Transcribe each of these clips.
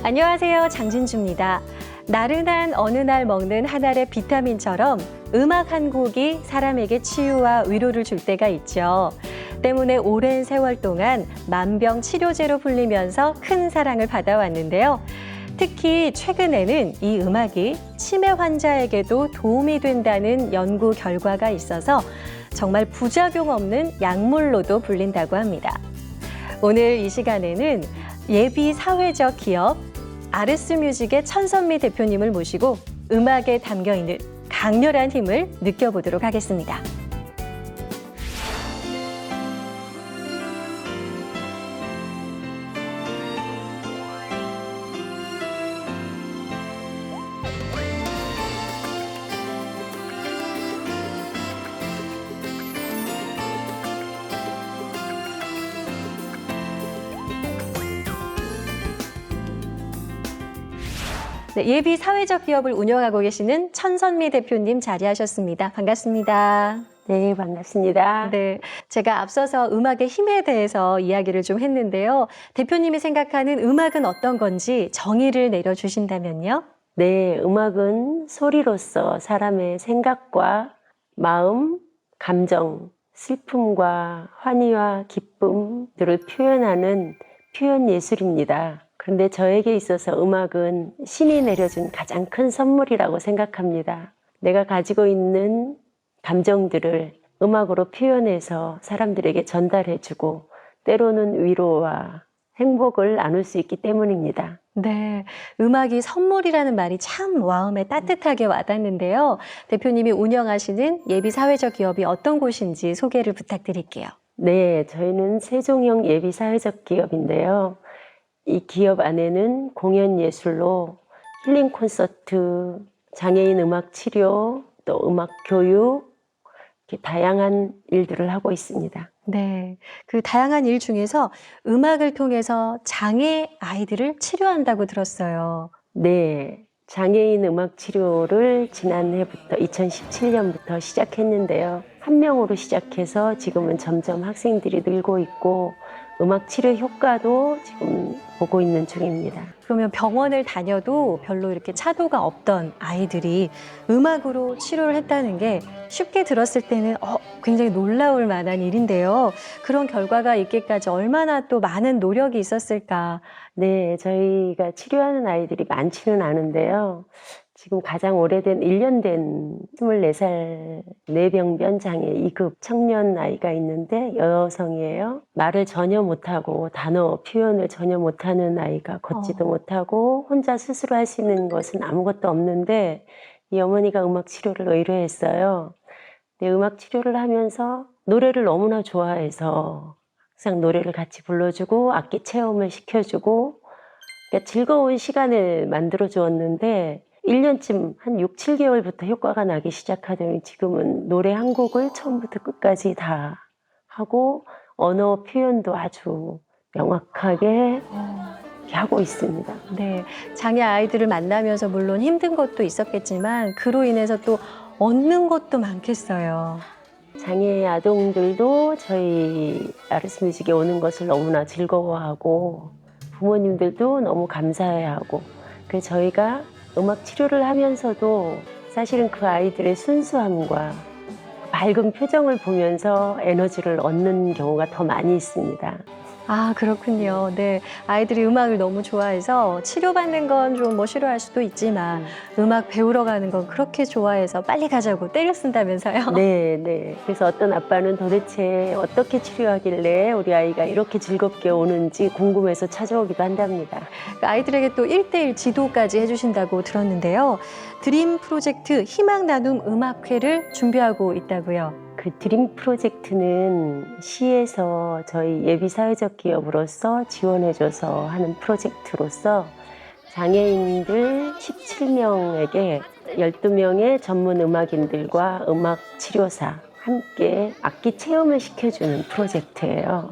안녕하세요. 장진주입니다. 나른한 어느 날 먹는 한 알의 비타민처럼 음악 한 곡이 사람에게 치유와 위로를 줄 때가 있죠. 때문에 오랜 세월 동안 만병치료제로 불리면서 큰 사랑을 받아왔는데요. 특히 최근에는 이 음악이 치매 환자에게도 도움이 된다는 연구 결과가 있어서 정말 부작용 없는 약물로도 불린다고 합니다. 오늘 이 시간에는 예비 사회적 기업 아르스뮤직의 천선미 대표님을 모시고 음악에 담겨 있는 강렬한 힘을 느껴보도록 하겠습니다. 네, 예비 사회적 기업을 운영하고 계시는 천선미 대표님 자리하셨습니다. 반갑습니다. 네, 반갑습니다. 네, 제가 앞서서 음악의 힘에 대해서 이야기를 좀 했는데요. 대표님이 생각하는 음악은 어떤 건지 정의를 내려주신다면요? 네, 음악은 소리로서 사람의 생각과 마음, 감정, 슬픔과 환희와 기쁨들을 표현하는 표현 예술입니다. 그런데 저에게 있어서 음악은 신이 내려준 가장 큰 선물이라고 생각합니다. 내가 가지고 있는 감정들을 음악으로 표현해서 사람들에게 전달해주고 때로는 위로와 행복을 나눌 수 있기 때문입니다. 네, 음악이 선물이라는 말이 참 마음에 따뜻하게 와닿는데요. 대표님이 운영하시는 예비 사회적 기업이 어떤 곳인지 소개를 부탁드릴게요. 네, 저희는 세종형 예비 사회적 기업인데요. 이 기업 안에는 공연 예술로 힐링 콘서트, 장애인 음악 치료, 또 음악 교육, 이렇게 다양한 일들을 하고 있습니다. 네, 그 다양한 일 중에서 음악을 통해서 장애 아이들을 치료한다고 들었어요. 네, 장애인 음악 치료를 지난해부터 2017년부터 시작했는데요. 한 명으로 시작해서 지금은 점점 학생들이 늘고 있고 음악 치료 효과도 지금 보고 있는 중입니다. 그러면 병원을 다녀도 별로 이렇게 차도가 없던 아이들이 음악으로 치료를 했다는 게 쉽게 들었을 때는 굉장히 놀라울 만한 일인데요. 그런 결과가 있기까지 얼마나 또 많은 노력이 있었을까. 네, 저희가 치료하는 아이들이 많지는 않은데요. 지금 가장 오래된 1년 된 24살 뇌병변 장애 2급 청년 아이가 있는데 여성이에요. 말을 전혀 못하고 단어 표현을 전혀 못하는 아이가 걷지도 못하고 혼자 스스로 할 수 있는 것은 아무것도 없는데 이 어머니가 음악 치료를 의뢰했어요. 근데 음악 치료를 하면서 노래를 너무나 좋아해서 항상 노래를 같이 불러주고 악기 체험을 시켜주고 그러니까 즐거운 시간을 만들어 주었는데 1년쯤 한 6, 7개월부터 효과가 나기 시작하더니 지금은 노래 한 곡을 처음부터 끝까지 다 하고 언어 표현도 아주 명확하게 하고 있습니다. 네, 장애 아이들을 만나면서 물론 힘든 것도 있었겠지만 그로 인해서 또 얻는 것도 많겠어요. 장애 아동들도 저희 아르스뮤직에 오는 것을 너무나 즐거워하고 부모님들도 너무 감사해하고 그래서 저희가 음악 치료를 하면서도 사실은 그 아이들의 순수함과 밝은 표정을 보면서 에너지를 얻는 경우가 더 많이 있습니다. 아, 그렇군요. 네, 아이들이 음악을 너무 좋아해서 치료받는 건 좀 뭐 싫어할 수도 있지만 음악 배우러 가는 건 그렇게 좋아해서 빨리 가자고 때려 쓴다면서요? 네. 그래서 어떤 아빠는 도대체 어떻게 치료하길래 우리 아이가 이렇게 즐겁게 오는지 궁금해서 찾아오기도 한답니다. 아이들에게 또 1:1 지도까지 해주신다고 들었는데요. 드림 프로젝트 희망 나눔 음악회를 준비하고 있다고요. 그 드림 프로젝트는 시에서 저희 예비 사회적 기업으로서 지원해줘서 하는 프로젝트로서 장애인들 17명에게 12명의 전문 음악인들과 음악 치료사 함께 악기 체험을 시켜주는 프로젝트예요.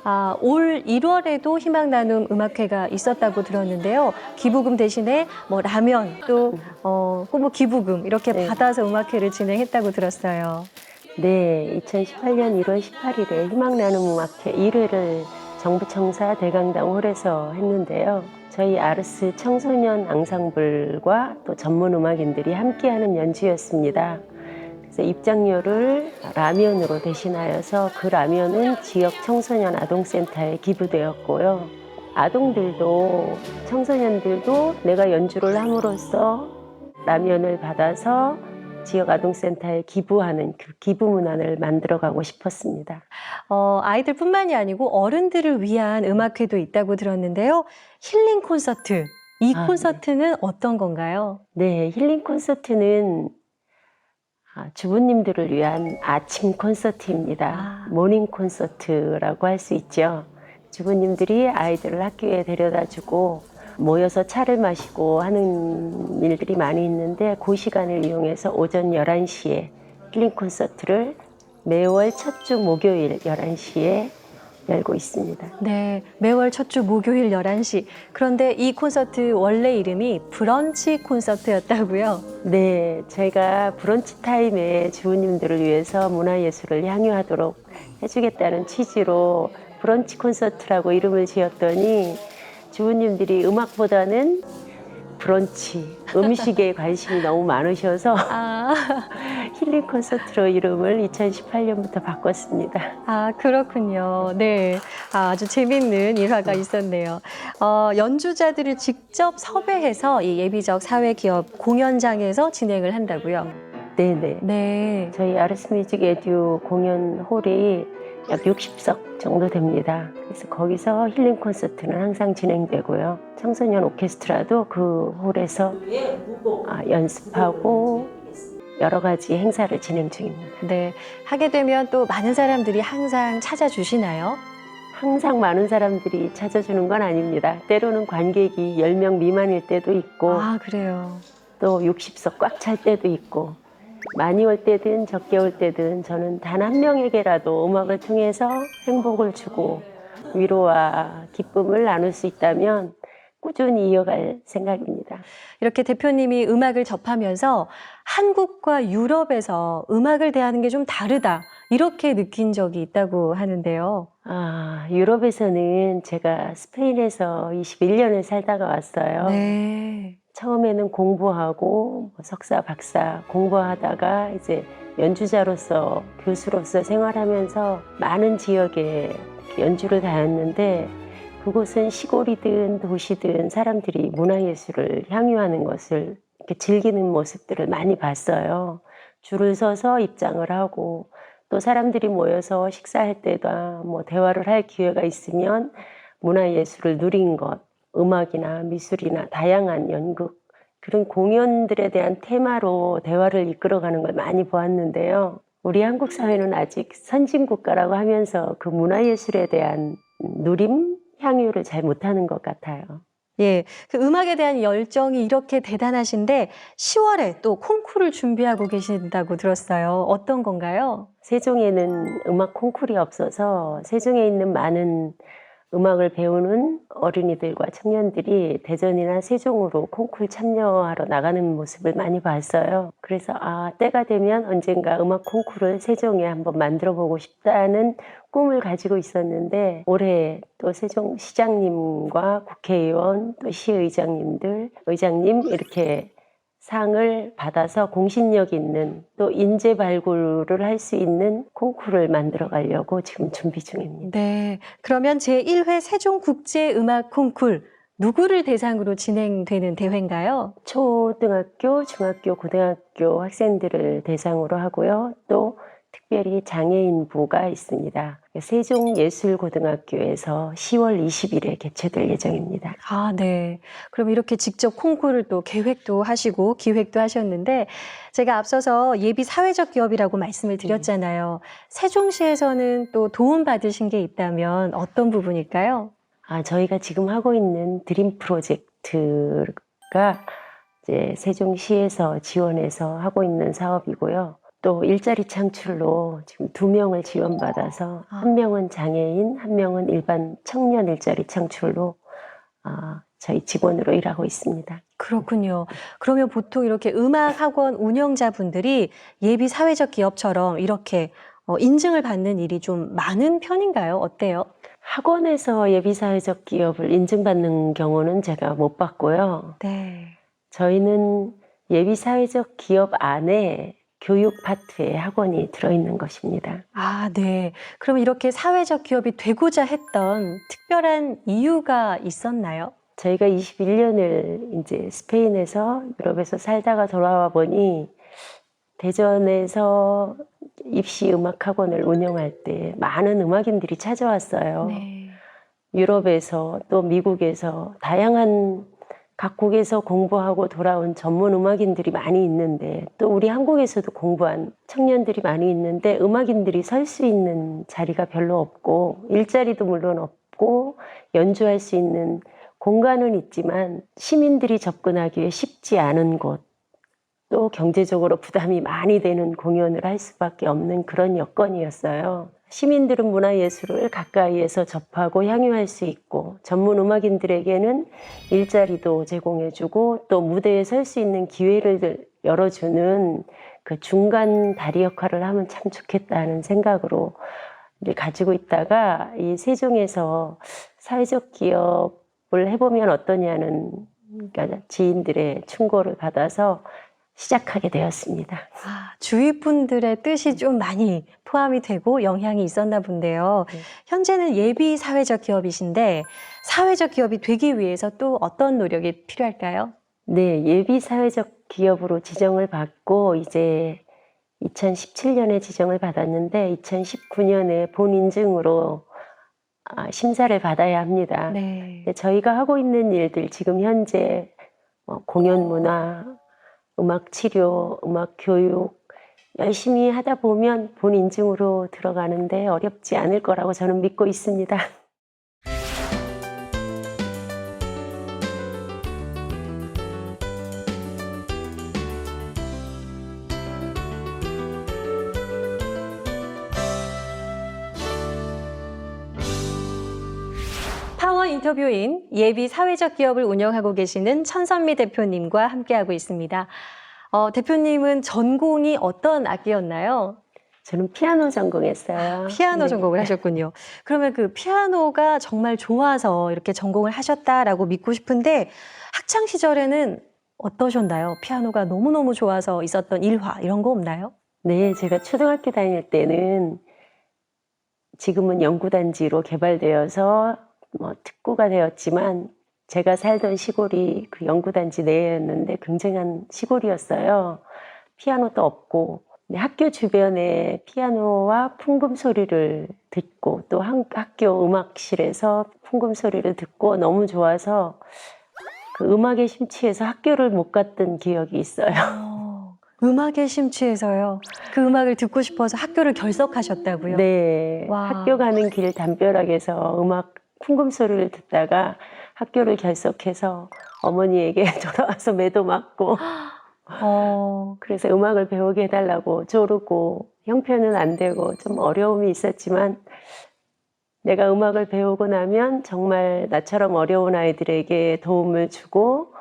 아, 올 1월에도 희망 나눔 음악회가 있었다고 들었는데요. 기부금 대신에 뭐 라면 또 뭐 기부금 이렇게 네. 받아서 음악회를 진행했다고 들었어요. 네, 2018년 1월 18일에 희망나눔 음악회 1회를 정부청사 대강당 홀에서 했는데요. 저희 아르스 청소년 앙상블과 또 전문 음악인들이 함께하는 연주였습니다. 그래서 입장료를 라면으로 대신하여서 그 라면은 지역 청소년 아동센터에 기부되었고요. 아동들도 청소년들도 내가 연주를 함으로써 라면을 받아서 지역 아동센터에 기부하는 그 기부 문화를 만들어가고 싶었습니다. 아이들뿐만이 아니고 어른들을 위한 음악회도 있다고 들었는데요. 힐링 콘서트. 이 아, 콘서트는 어떤 건가요? 네, 힐링 콘서트는 주부님들을 위한 아침 콘서트입니다. 모닝 콘서트라고 할 수 있죠. 주부님들이 아이들을 학교에 데려다주고 모여서 차를 마시고 하는 일들이 많이 있는데 그 시간을 이용해서 오전 11시에 힐링 콘서트를 매월 첫 주 목요일 11시에 열고 있습니다. 네, 매월 첫 주 목요일 11시. 그런데 이 콘서트 원래 이름이 브런치 콘서트였다고요? 네, 저희가 브런치 타임에 주부님들을 위해서 문화예술을 향유하도록 해주겠다는 취지로 브런치 콘서트라고 이름을 지었더니 주부님들이 음악보다는 브런치, 음식에 관심이 너무 많으셔서 힐링 콘서트로 이름을 2018년부터 바꿨습니다. 그렇군요. 네. 아주 재밌는 일화가 있었네요. 연주자들을 직접 섭외해서 이 예비적 사회기업 공연장에서 진행을 한다고요? 네네. 네. 저희 아르스뮤직 에듀 공연 홀이 약 60석 정도 됩니다. 그래서 거기서 힐링 콘서트는 항상 진행되고요. 청소년 오케스트라도 그 홀에서 연습하고 여러 가지 행사를 진행 중입니다. 네. 하게 되면 또 많은 사람들이 항상 찾아주시나요? 항상 많은 사람들이 찾아주는 건 아닙니다. 때로는 관객이 10명 미만일 때도 있고 그래요. 또 60석 꽉 찰 때도 있고 많이 올 때든 적게 올 때든 저는 단 한 명에게라도 음악을 통해서 행복을 주고 위로와 기쁨을 나눌 수 있다면 꾸준히 이어갈 생각입니다. 이렇게 대표님이 음악을 접하면서 한국과 유럽에서 음악을 대하는 게 좀 다르다. 이렇게 느낀 적이 있다고 하는데요. 유럽에서는 제가 스페인에서 21년을 살다가 왔어요. 네. 처음에는 공부하고 석사, 박사 공부하다가 이제 연주자로서 교수로서 생활하면서 많은 지역에 연주를 다녔는데 그곳은 시골이든 도시든 사람들이 문화예술을 향유하는 것을 이렇게 즐기는 모습들을 많이 봤어요. 줄을 서서 입장을 하고 또 사람들이 모여서 식사할 때다 뭐 대화를 할 기회가 있으면 문화예술을 누린 것, 음악이나 미술이나 다양한 연극 그런 공연들에 대한 테마로 대화를 이끌어가는 걸 많이 보았는데요. 우리 한국 사회는 아직 선진국가라고 하면서 그 문화예술에 대한 누림, 향유를 잘 못하는 것 같아요. 예, 그 음악에 대한 열정이 이렇게 대단하신데 10월에 또 콩쿠르를 준비하고 계신다고 들었어요. 어떤 건가요? 세종에는 음악 콩쿠르이 없어서 세종에 있는 많은 음악을 배우는 어린이들과 청년들이 대전이나 세종으로 콩쿠르 참여하러 나가는 모습을 많이 봤어요. 그래서 때가 되면 언젠가 음악 콩쿠르를 세종에 한번 만들어 보고 싶다는 꿈을 가지고 있었는데 올해 또 세종시장님과 국회의원 또 시의장님들, 의장님 이렇게 상을 받아서 공신력 있는 또 인재 발굴을 할 수 있는 콩쿠르를 만들어 가려고 지금 준비 중입니다. 네, 그러면 제1회 세종국제음악 콩쿠르 누구를 대상으로 진행되는 대회인가요? 초등학교, 중학교, 고등학교 학생들을 대상으로 하고요. 또 특별히 장애인부가 있습니다. 세종예술고등학교에서 10월 20일에 개최될 예정입니다. 네. 그럼 이렇게 직접 콩쿠르를 또 계획도 하시고 기획도 하셨는데 제가 앞서서 예비 사회적 기업이라고 말씀을 드렸잖아요. 세종시에서는 또 도움받으신 게 있다면 어떤 부분일까요? 저희가 지금 하고 있는 드림 프로젝트가 이제 세종시에서 지원해서 하고 있는 사업이고요. 또 일자리 창출로 지금 2명을 지원받아서 1명은 장애인, 1명은 일반 청년 일자리 창출로 저희 직원으로 일하고 있습니다. 그렇군요. 그러면 보통 이렇게 음악학원 운영자분들이 예비 사회적 기업처럼 이렇게 인증을 받는 일이 좀 많은 편인가요? 어때요? 학원에서 예비사회적 기업을 인증받는 경우는 제가 못 봤고요. 네. 저희는 예비사회적 기업 안에 교육 파트에 학원이 들어있는 것입니다. 아, 네. 그럼 이렇게 사회적 기업이 되고자 했던 특별한 이유가 있었나요? 저희가 21년을 이제 스페인에서 유럽에서 살다가 돌아와 보니 대전에서 입시 음악 학원을 운영할 때 많은 음악인들이 찾아왔어요. 네. 유럽에서 또 미국에서 다양한 각국에서 공부하고 돌아온 전문 음악인들이 많이 있는데 또 우리 한국에서도 공부한 청년들이 많이 있는데 음악인들이 설 수 있는 자리가 별로 없고 일자리도 물론 없고 연주할 수 있는 공간은 있지만 시민들이 접근하기에 쉽지 않은 곳, 또 경제적으로 부담이 많이 되는 공연을 할 수밖에 없는 그런 여건이었어요. 시민들은 문화예술을 가까이에서 접하고 향유할 수 있고 전문 음악인들에게는 일자리도 제공해주고 또 무대에 설 수 있는 기회를 열어주는 그 중간 다리 역할을 하면 참 좋겠다는 생각으로 가지고 있다가 이 세종에서 사회적 기업을 해보면 어떠냐는 그러니까 지인들의 충고를 받아서 시작하게 되었습니다. 아, 주위 분들의 뜻이 좀 많이 포함이 되고 영향이 있었나 본데요. 네. 현재는 예비 사회적 기업이신데 사회적 기업이 되기 위해서 또 어떤 노력이 필요할까요? 네, 예비 사회적 기업으로 지정을 받고 이제 2017년에 지정을 받았는데 2019년에 본 인증으로 심사를 받아야 합니다. 네. 근데 저희가 하고 있는 일들 지금 현재 공연 문화, 음악 치료, 음악 교육 열심히 하다 보면 본 인증으로 들어가는데 어렵지 않을 거라고 저는 믿고 있습니다. 파워 인터뷰인 예비 사회적 기업을 운영하고 계시는 천선미 대표님과 함께하고 있습니다. 대표님은 전공이 어떤 악기였나요? 저는 피아노 전공했어요. 피아노 네. 전공을 하셨군요. 그러면 그 피아노가 정말 좋아서 이렇게 전공을 하셨다라고 믿고 싶은데 학창 시절에는 어떠셨나요? 피아노가 너무너무 좋아서 있었던 일화 이런 거 없나요? 네, 제가 초등학교 다닐 때는 지금은 연구단지로 개발되어서 특구가 되었지만 제가 살던 시골이 그 연구단지 내였는데 굉장한 시골이었어요. 피아노도 없고 학교 주변에 피아노와 풍금 소리를 듣고 또 학교 음악실에서 풍금 소리를 듣고 너무 좋아서 그 음악에 심취해서 학교를 못 갔던 기억이 있어요. 음악에 심취해서요. 그 음악을 듣고 싶어서 학교를 결석하셨다고요? 네, 와. 학교 가는 길 담벼락에서 음악 풍금 소리를 듣다가 학교를 결석해서 어머니에게 돌아와서 매도 맞고 그래서 음악을 배우게 해달라고 조르고 형편은 안 되고 좀 어려움이 있었지만 내가 음악을 배우고 나면 정말 나처럼 어려운 아이들에게 도움을 주고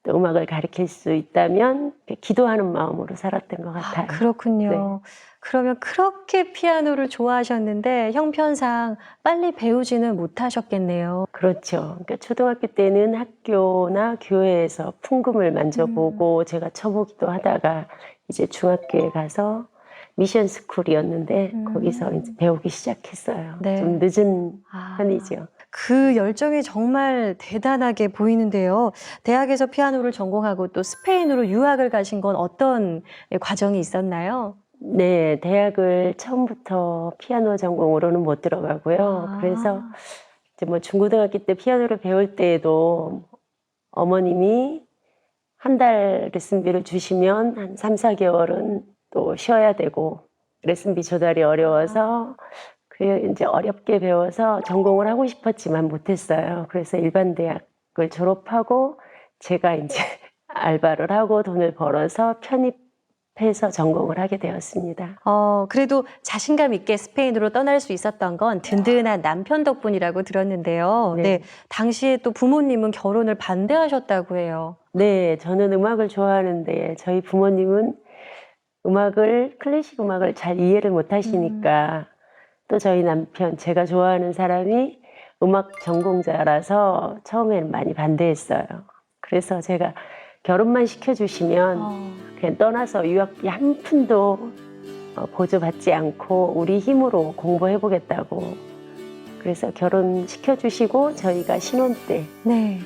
또 음악을 가르칠 수 있다면 기도하는 마음으로 살았던 것 같아요. 그렇군요. 네. 그러면 그렇게 피아노를 좋아하셨는데 형편상 빨리 배우지는 못하셨겠네요. 그렇죠. 그러니까 초등학교 때는 학교나 교회에서 풍금을 만져보고 제가 쳐보기도 하다가 이제 중학교에 가서 미션 스쿨이었는데 거기서 이제 배우기 시작했어요. 네. 좀 늦은 아, 편이죠. 그 열정이 정말 대단하게 보이는데요. 대학에서 피아노를 전공하고 또 스페인으로 유학을 가신 건 어떤 과정이 있었나요? 네, 대학을 처음부터 피아노 전공으로는 못 들어가고요. 그래서 이제 중고등학교 때 피아노를 배울 때에도 어머님이 한 달 레슨비를 주시면 한 3, 4개월은 또 쉬어야 되고 레슨비 조달이 어려워서 그 이제 어렵게 배워서 전공을 하고 싶었지만 못했어요. 그래서 일반 대학을 졸업하고 제가 이제 알바를 하고 돈을 벌어서 편입해서 전공을 하게 되었습니다. 그래도 자신감 있게 스페인으로 떠날 수 있었던 건 든든한 남편 덕분이라고 들었는데요. 네. 네, 당시에 또 부모님은 결혼을 반대하셨다고 해요. 네, 저는 음악을 좋아하는데 저희 부모님은 클래식 음악을 잘 이해를 못 하시니까 또 저희 남편, 제가 좋아하는 사람이 음악 전공자라서 처음에는 많이 반대했어요. 그래서 제가 결혼만 시켜주시면 그냥 떠나서 유학비 한 푼도 보조받지 않고 우리 힘으로 공부해보겠다고. 그래서 결혼시켜주시고 저희가 신혼 때 네.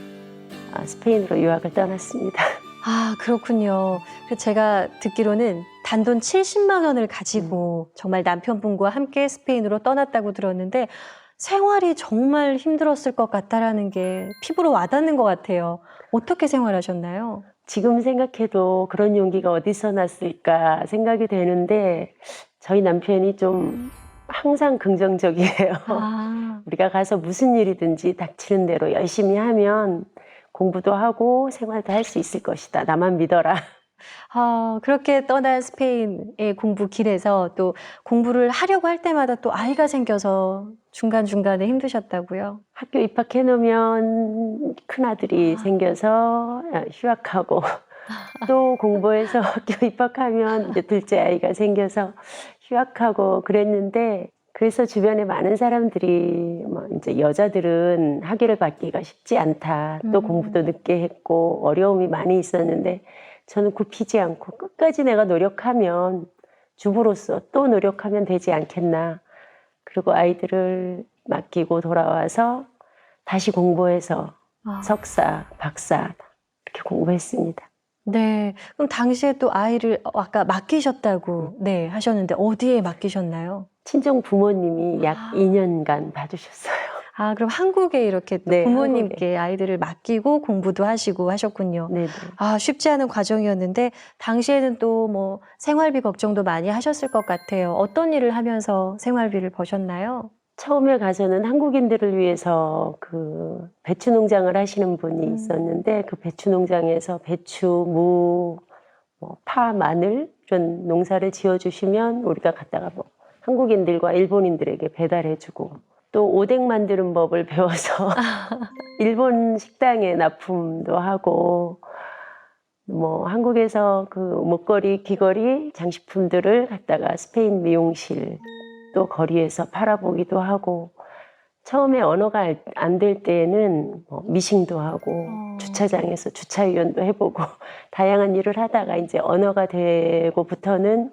스페인으로 유학을 떠났습니다. 아, 그렇군요. 제가 듣기로는 단돈 70만 원을 가지고 정말 남편분과 함께 스페인으로 떠났다고 들었는데 생활이 정말 힘들었을 것 같다라는 게 피부로 와닿는 것 같아요. 어떻게 생활하셨나요? 지금 생각해도 그런 용기가 어디서 났을까 생각이 되는데 저희 남편이 좀 항상 긍정적이에요. 아, 우리가 가서 무슨 일이든지 닥치는 대로 열심히 하면 공부도 하고 생활도 할 수 있을 것이다. 나만 믿어라. 그렇게 떠난 스페인의 공부 길에서 또 공부를 하려고 할 때마다 또 아이가 생겨서 중간중간에 힘드셨다고요? 학교 입학해 놓으면 큰아들이 생겨서 휴학하고 또 공부해서 학교 입학하면 이제 둘째 아이가 생겨서 휴학하고 그랬는데 그래서 주변에 많은 사람들이 뭐 이제 여자들은 학위를 받기가 쉽지 않다. 또 공부도 늦게 했고 어려움이 많이 있었는데 저는 굽히지 않고 끝까지 내가 노력하면 주부로서 또 노력하면 되지 않겠나. 그리고 아이들을 맡기고 돌아와서 다시 공부해서 석사, 박사 이렇게 공부했습니다. 네. 그럼 당시에 또 아이를 아까 맡기셨다고 네, 하셨는데 어디에 맡기셨나요? 친정 부모님이 약 2년간 봐주셨어요. 그럼 한국에 이렇게 또 네, 부모님께 아이들을 맡기고 공부도 하시고 하셨군요. 네네. 쉽지 않은 과정이었는데 당시에는 또 뭐 생활비 걱정도 많이 하셨을 것 같아요. 어떤 일을 하면서 생활비를 버셨나요? 처음에 가서는 한국인들을 위해서 그 배추 농장을 하시는 분이 있었는데 그 배추 농장에서 배추, 무, 뭐 파, 마늘 이런 농사를 지어주시면 우리가 갖다가 뭐 한국인들과 일본인들에게 배달해주고 또 오뎅 만드는 법을 배워서 일본 식당에 납품도 하고 뭐 한국에서 그 목걸이, 귀걸이, 장식품들을 갖다가 스페인 미용실 또 거리에서 팔아보기도 하고 처음에 언어가 안 될 때에는 뭐 미싱도 하고 주차장에서 주차위원도 해보고 다양한 일을 하다가 이제 언어가 되고부터는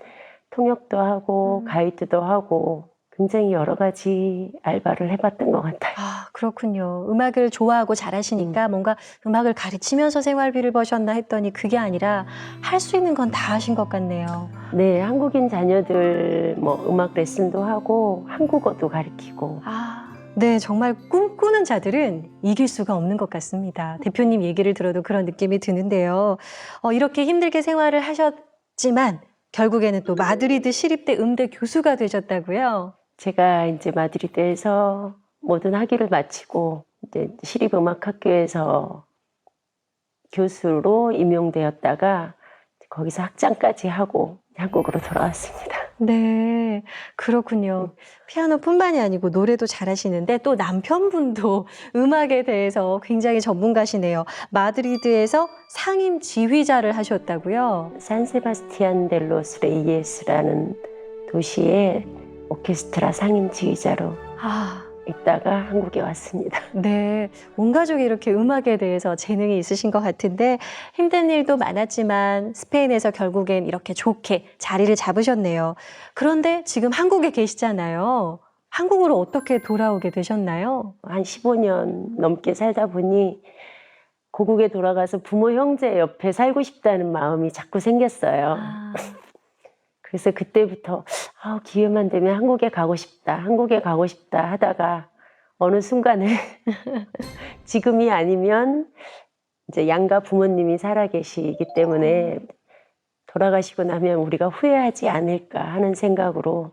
통역도 하고 가이드도 하고 굉장히 여러 가지 알바를 해봤던 것 같아요. 그렇군요. 음악을 좋아하고 잘하시니까 뭔가 음악을 가르치면서 생활비를 버셨나 했더니 그게 아니라 할 수 있는 건 다 하신 것 같네요. 네, 한국인 자녀들 뭐 음악 레슨도 하고 한국어도 가르치고 네, 정말 꿈꾸는 자들은 이길 수가 없는 것 같습니다. 대표님 얘기를 들어도 그런 느낌이 드는데요. 이렇게 힘들게 생활을 하셨지만 결국에는 또 마드리드 시립대 음대 교수가 되셨다고요? 제가 이제 마드리드에서 모든 학위를 마치고 이제 시립음악학교에서 교수로 임용되었다가 거기서 학장까지 하고 한국으로 돌아왔습니다. 네, 그렇군요. 피아노뿐만이 아니고 노래도 잘하시는데 또 남편분도 음악에 대해서 굉장히 전문가시네요. 마드리드에서 상임 지휘자를 하셨다고요? 산세바스티안 델로스 레이에스라는 도시의 오케스트라 상임 지휘자로 있다가 한국에 왔습니다. 네, 온 가족이 이렇게 음악에 대해서 재능이 있으신 것 같은데 힘든 일도 많았지만 스페인에서 결국엔 이렇게 좋게 자리를 잡으셨네요. 그런데 지금 한국에 계시잖아요. 한국으로 어떻게 돌아오게 되셨나요? 한 15년 넘게 살다 보니 고국에 돌아가서 부모 형제 옆에 살고 싶다는 마음이 자꾸 생겼어요. 그래서 그때부터 기회만 되면 한국에 가고 싶다 하다가 어느 순간에 지금이 아니면 이제 양가 부모님이 살아계시기 때문에 돌아가시고 나면 우리가 후회하지 않을까 하는 생각으로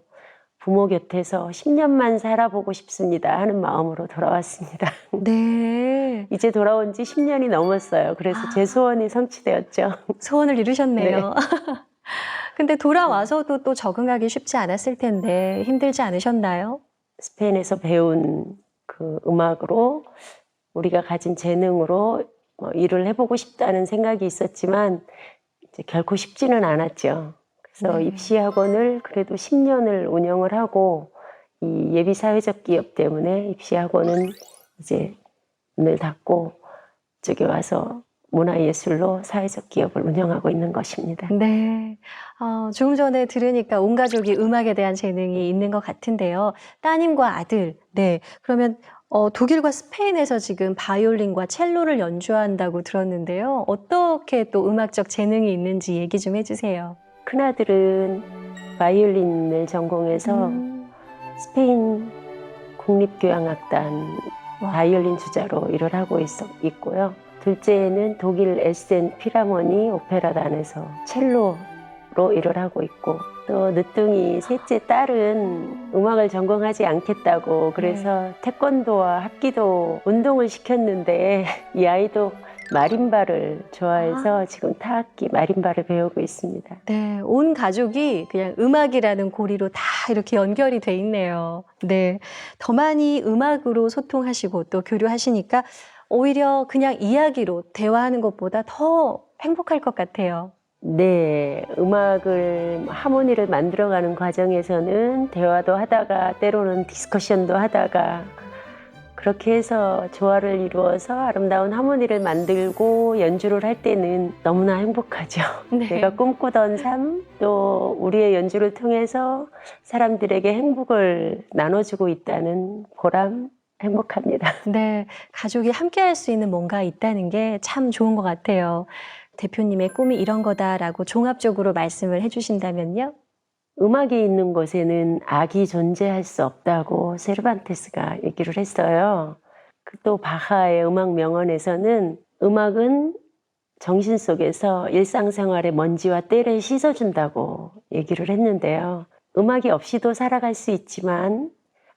부모 곁에서 10년만 살아보고 싶습니다 하는 마음으로 돌아왔습니다. 네. 이제 돌아온 지 10년이 넘었어요. 그래서 제 소원이 성취되었죠. 소원을 이루셨네요. 네. 근데 돌아와서도 또 적응하기 쉽지 않았을 텐데 힘들지 않으셨나요? 스페인에서 배운 그 음악으로 우리가 가진 재능으로 일을 해보고 싶다는 생각이 있었지만 이제 결코 쉽지는 않았죠. 그래서 입시학원을 그래도 10년을 운영을 하고 이 예비 사회적 기업 때문에 입시학원은 이제 문을 닫고 저기 와서 문화예술로 사회적 기업을 운영하고 있는 것입니다. 네. 조금 전에 들으니까 온 가족이 음악에 대한 재능이 있는 것 같은데요. 따님과 아들, 네. 그러면 독일과 스페인에서 지금 바이올린과 첼로를 연주한다고 들었는데요. 어떻게 또 음악적 재능이 있는지 얘기 좀 해주세요. 큰아들은 바이올린을 전공해서 스페인 국립교향악단 와. 바이올린 주자로 일을 하고 있고요. 둘째는 독일 에센 필하모니 오페라단에서 첼로로 일을 하고 있고, 또 늦둥이 셋째 딸은 음악을 전공하지 않겠다고 그래서 태권도와 합기도 운동을 시켰는데 이 아이도 마림바를 좋아해서 지금 타악기 마림바를 배우고 있습니다. 네, 온 가족이 그냥 음악이라는 고리로 다 이렇게 연결이 돼 있네요. 네, 더 많이 음악으로 소통하시고 또 교류하시니까 오히려 그냥 이야기로 대화하는 것보다 더 행복할 것 같아요. 네, 음악을 하모니를 만들어가는 과정에서는 대화도 하다가 때로는 디스커션도 하다가 그렇게 해서 조화를 이루어서 아름다운 하모니를 만들고 연주를 할 때는 너무나 행복하죠. 네. 내가 꿈꾸던 삶, 또 우리의 연주를 통해서 사람들에게 행복을 나눠주고 있다는 보람, 행복합니다. 네, 가족이 함께 할 수 있는 뭔가 있다는 게 참 좋은 것 같아요. 대표님의 꿈이 이런 거다라고 종합적으로 말씀을 해주신다면요? 음악이 있는 곳에는 악이 존재할 수 없다고 세르반테스가 얘기를 했어요. 또 바하의 음악 명언에서는 음악은 정신 속에서 일상생활의 먼지와 때를 씻어준다고 얘기를 했는데요. 음악이 없이도 살아갈 수 있지만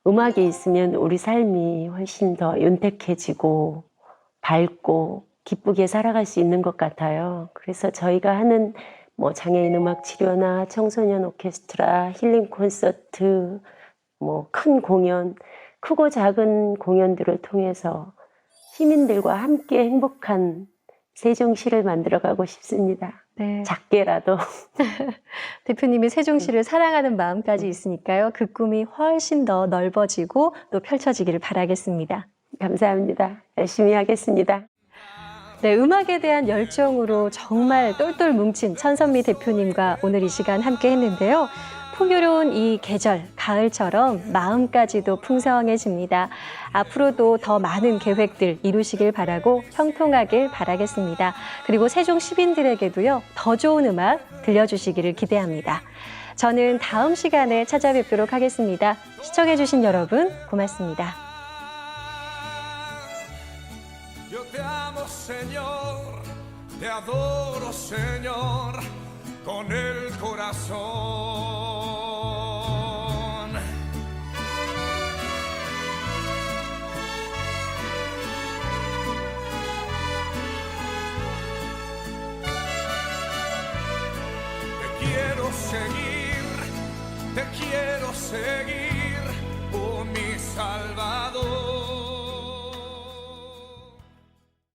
음악이 있으면 우리 삶이 훨씬 더 윤택해지고 밝고 기쁘게 살아갈 수 있는 것 같아요. 그래서 저희가 하는 장애인 음악 치료나 청소년 오케스트라, 힐링 콘서트, 큰 공연, 크고 작은 공연들을 통해서 시민들과 함께 행복한 세종시를 만들어가고 싶습니다. 네. 작게라도. 대표님이 세종시를 사랑하는 마음까지 있으니까요. 그 꿈이 훨씬 더 넓어지고 또 펼쳐지기를 바라겠습니다. 감사합니다. 열심히 하겠습니다. 네, 음악에 대한 열정으로 정말 똘똘 뭉친 천선미 대표님과 오늘 이 시간 함께 했는데요. 풍요로운 이 계절, 가을처럼 마음까지도 풍성해집니다. 앞으로도 더 많은 계획들 이루시길 바라고 형통하길 바라겠습니다. 그리고 세종 시민들에게도요, 더 좋은 음악 들려주시기를 기대합니다. 저는 다음 시간에 찾아뵙도록 하겠습니다. 시청해주신 여러분, 고맙습니다. Yo te amo, Señor, te adoro, Señor, con el corazón. Te quiero seguir, oh mi Salvador.